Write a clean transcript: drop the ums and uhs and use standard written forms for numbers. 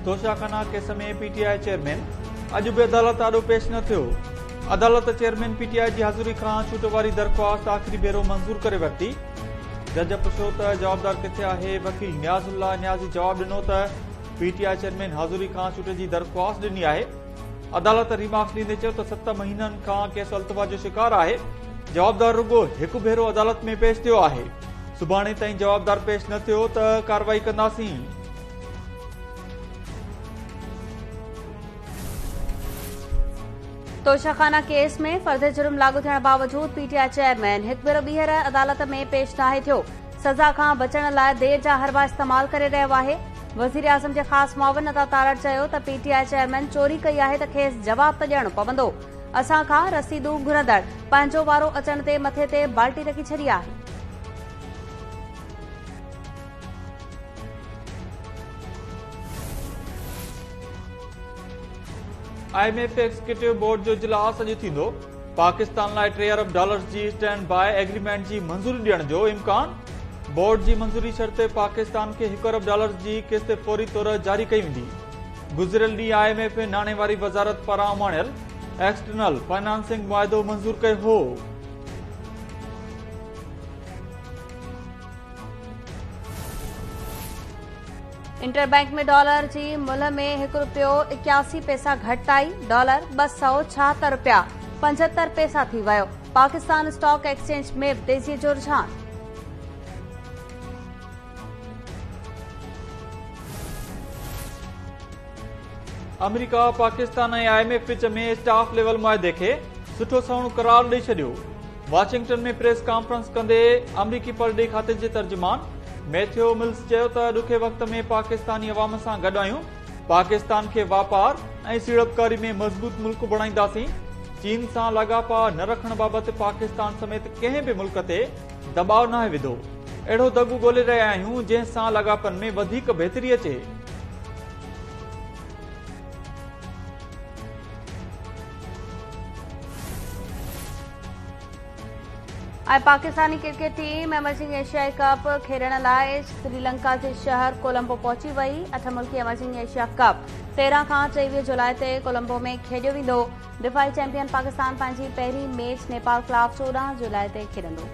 Toshakhana case में PTI chairman अॼु बि अदालत आॾो पेश न थियो। अदालत चेयरमैन पीटीआई जी हाज़ुरी खां छूट वारी दरख़्वास्त आख़िरी भेरो मंज़ूर करे वरिती। जज पुछियो त जवाबदार किथे आहे। वकील नियाज़ुल्ला नियाज़ी जवाब ॾिनो त पीटीआई चेयरमैन हाज़ुरी खां छूट जी दरख़्वास्त ॾिनी आहे। अदालत रिमार्क्स ॾींदे चयो त 7 महीननि खां केस अल्तवा जो शिकार आहे। जवाबदार रुगो हिकु भेरो अदालत में पेश थियो आहे। सुभाणे ताईं जवाबदार पेश न थियो त कार्रवाई कंदासीं। तोशाखाना केस में फर्द जुर्म लागू थियण बावजूद पीटीआई चेयरमैन हिकु भेरो ॿीहर अदालत में पेश नाहे थियो। सज़ा खां बचण लाइ देर जा हरबा इस्तेमाल करे रहियो आहे। वज़ीर आज़म जे ख़ासि मुआविन अता तारड़ चयो त पीटीआई चेयरमैन चोरी कई आहे त खेसि जवाब त ॾियणो पवंदो। असां खां रसीदूं घुरंदड़ पंहिंजो वारो अचण ते मथे ते बाल्टी रखी छॾी आहे। IMF एग्जीक्यूटिव बोर्ड जो इजलास अॼु थींदो। पाकिस्तान लाइ $3 अरब जी स्टैंड बाय एग्रीमेंट जी मंज़ूरी ॾियण जो इम्कान। बोर्ड जी मंज़ूरी शर्त पाकिस्तान खे $1 अरब जी किस्त फौरी तौर जारी कई वेंदी। गुज़िरियल ॾींहुं IMF नाणे वारी वज़ारत पारां उमाणियल एक्सटर्नल फाइनेंसिंग मुआहिदो मंज़ूर कयो हो। इंटरबैंक में डॉलर जी मुल्ह में ₹1.81 घटि आई। डॉलर $276.75 थी वियो। पाकिस्तान स्टॉक एक्सचेंज में तेज़ीअ जो रुझान। अमेरिका पाकिस्तान ऐं IMF विच में स्टाफ लेवल मुआहिदे खे सुठो सवणो करार ॾेई छॾियो। वाशिंगटन में प्रेस कॉन्फ्रेंस कंदे अमरीकी परॾे खाते जे तर्जुमान मैथ्यू मिल्स चयो त ॾुखे वक़्त में पाकिस्तानी अवाम सां गॾु आहियूं। पाकिस्तान खे वापार ऐं सीड़पकारी में मज़बूत मुल्क बणाईंदासीं। चीन सां लाॻापा न रखण बाबति पाकिस्तान समेत कंहिं बि मुल्क ते दबाउ नाहे विधो। अहिड़ो दॻु ॻोल्हे रहिया आहियूं जंहिं सां लाॻापनि में वधीक बहितरी अचे। ऐं पाकिस्तानी क्रिकेट टीम एमर्जिंग एशियाई कप खेॾण लाइ श्रीलंका जे शहर कोलंबो पहुची वई। 8 मुल्की एमर्जिंग एशिया कप 13 खां 23 जुलाई ते कोलंबो में खेॾियो वेंदो। डिफाई चैंपियन पाकिस्तान पंहिंजी पहिरीं मैच नेपाल ख़िलाफ़ 14 जुलाई ते खेॾंदो।